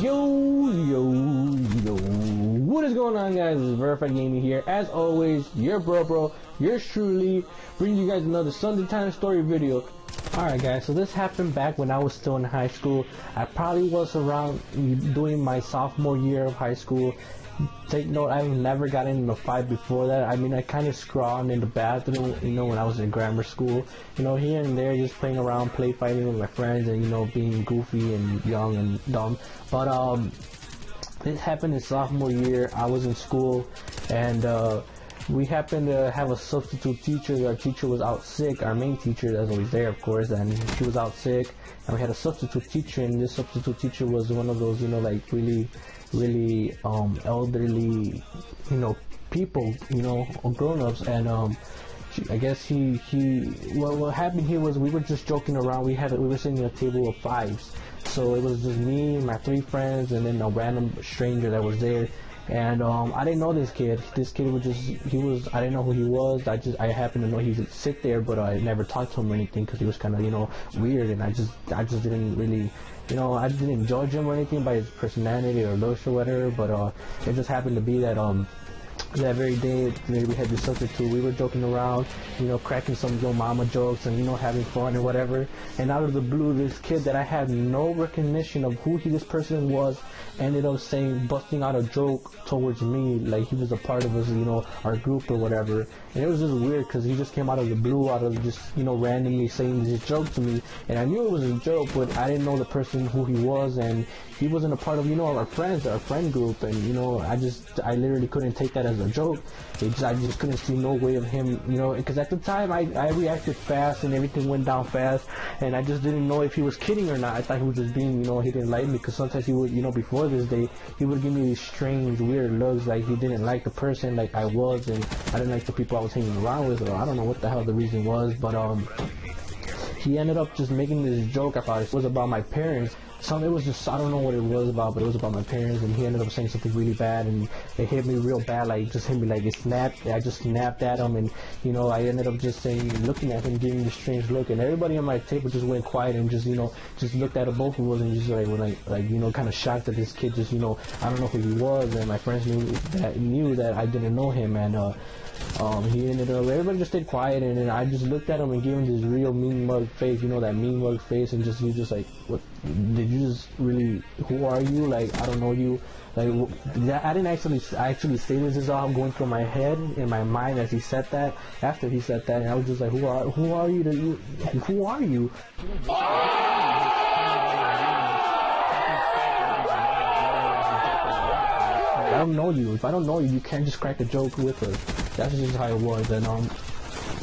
Yo, what is going on, guys? This is Verified Gaming here. As always, your bro, yours truly, bringing you guys another Sunday Time Story video. Alright guys, so this happened back when I was still in high school. I probably was around doing my sophomore year of high school. Take note, I've never gotten in a fight before that. I mean, I kind of scrawled in the bathroom, you know, when I was in grammar school. You know, here and there, just playing around, play fighting with my friends, and, you know, being goofy and young and dumb. But, this happened in sophomore year. I was in school, and, we happened to have a substitute teacher. Our teacher was out sick. Our main teacher, that's always there, of course, and she was out sick. And we had a substitute teacher, and this substitute teacher was one of those, you know, like really elderly, you know, people, you know, grown-ups. And I guess what happened here was we were just joking around. We were sitting at a table of fives, so it was just me, my three friends, and then a random stranger that was there. And I didn't know this kid. This kid was just, I didn't know who he was. I happened to know he would sit there, but I never talked to him or anything because he was kind of, you know, weird. And I just didn't really, you know, I didn't judge him or anything by his personality or looks or whatever. But it just happened to be that that very day we had this substitute, we were joking around, you know, cracking some yo mama jokes and, you know, having fun and whatever. And out of the blue, this kid that I had no recognition of who this person was ended up busting out a joke towards me, like he was a part of us, you know, our group or whatever. And it was just weird because he just came out of the blue, out of just, you know, randomly saying this joke to me. And I knew it was a joke, but I didn't know the person who he was, and he wasn't a part of, you know, our friend group. And, you know, I literally couldn't take that as a joke. I just couldn't see no way of him, you know, because at the time I reacted fast and everything went down fast, and I just didn't know if he was kidding or not. I thought he was just being, you know, he didn't like me, because sometimes he would, you know, before this day, he would give me these strange, weird looks, like he didn't like the person like I was, and I didn't like the people I was hanging around with, or I don't know what the hell the reason was. But he ended up just making this joke about it. It was about my parents. It was just, I don't know what it was about, but it was about my parents, and he ended up saying something really bad, and it hit me real bad, like, just hit me, like, it snapped. I just snapped at him, and, you know, I ended up just looking at him, giving this strange look, and everybody on my table just went quiet and just, you know, just looked at both of us, and just, like, you know, kind of shocked that this kid just, you know, I don't know who he was, and my friends knew that I didn't know him. And, he ended up, everybody just stayed quiet, and then I just looked at him and gave him this real mean mug face, you know, that mean mug face, and he just like, what, did you just really, who are you, like, I don't know you, like, I didn't actually say this is all going through my head, in my mind, as he said that, after he said that, and I was just like, who are you, who are you? I don't know you. If I don't know you, you can't just crack a joke with us. That's just how it was. And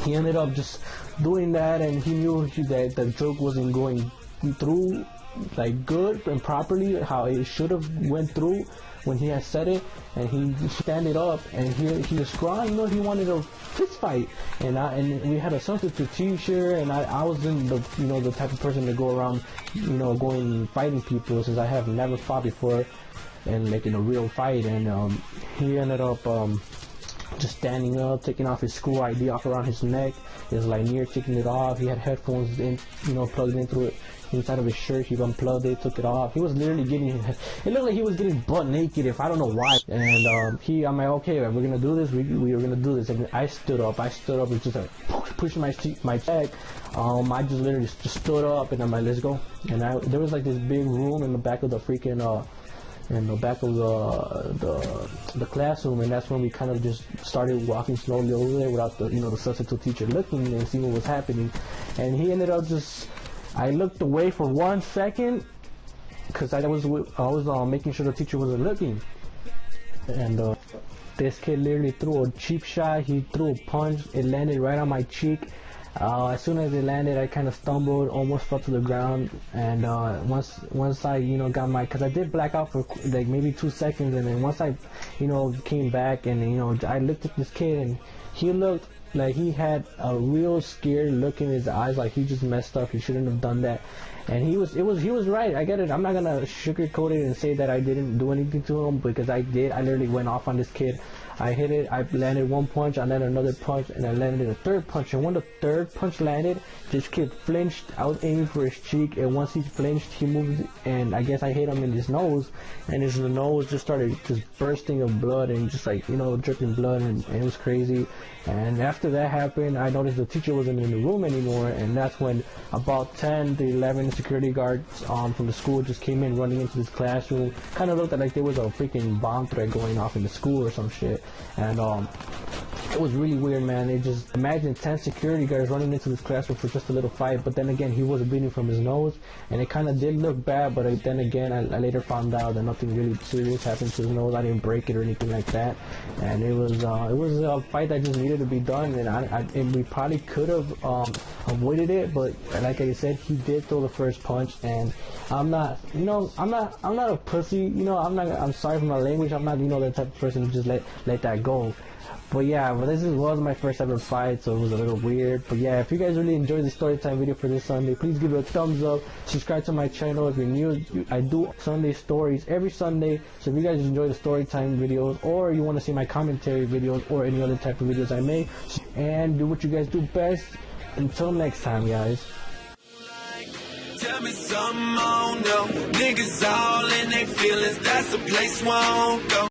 he ended up just doing that, and he knew that the joke wasn't going through like good and properly how it should have went through when he had said it. And he standed up, and he was crying, you know, he wanted a fist fight. And we had a substitute teacher, and I wasn't the, you know, the type of person to go around, you know, going fighting people, since I have never fought before and like in a real fight. And he ended up just standing up, taking off his school ID off around his neck, his lanyard, taking it off. He had headphones in, you know, plugged into it inside of his shirt. He unplugged it, took it off. He was literally it looked like he was getting butt naked, if I don't know why. And I'm like, okay, we're gonna do this. We are gonna do this. And I stood up and just like pushing my back. I just literally just stood up, and I'm like, let's go. And there was like this big room in the back of the freaking in the back of the classroom, and that's when we kind of just started walking slowly over there without the, you know, the substitute teacher looking and seeing what was happening. And he ended up I looked away for 1 second because I was making sure the teacher wasn't looking, and this kid literally threw a cheap shot. He threw a punch. It landed right on my cheek. As soon as it landed, I kind of stumbled, almost fell to the ground. And once I, you know, because I did black out for like maybe 2 seconds, and then once I, you know, came back, and, you know, I looked at this kid, and he looked like he had a real scared look in his eyes, like he just messed up. He shouldn't have done that. And he was right. I get it. I'm not gonna sugarcoat it and say that I didn't do anything to him, because I did. I literally went off on this kid. I hit it, I landed one punch, I landed another punch, and I landed a third punch. And when the third punch landed, this kid flinched. I was aiming for his cheek, and once he flinched, he moved, and I guess I hit him in his nose, and his nose just started just bursting of blood, and just like, you know, dripping blood, and it was crazy. And after that happened, I noticed the teacher wasn't in the room anymore, and that's when about 10 to 11 security guards from the school just came in running into this classroom. Kind of looked like there was a freaking bomb threat going off in the school or some shit. And it was really weird, man. It just, imagine 10 security guards running into this classroom for just a little fight. But then again, he was bleeding from his nose, and it kind of did look bad. But then again, I later found out that nothing really serious happened to his nose. I didn't break it or anything like that. And it was a fight that just needed to be done, and we probably could have avoided it. But like I said, he did throw the first punch, and I'm not a pussy. You know, I'm sorry for my language. I'm not, you know, that type of person to just let that go. But yeah, this was my first ever fight, so it was a little weird. But yeah, if you guys really enjoyed the story time video for this Sunday, please give it a thumbs up. Subscribe to my channel if you're new. I do Sunday stories every Sunday, so if you guys enjoy the story time videos, or you want to see my commentary videos, or any other type of videos I make, and do what you guys do best. Until next time, guys. Tell me something I don't know. Niggas all in their feelings, that's a place where I don't go.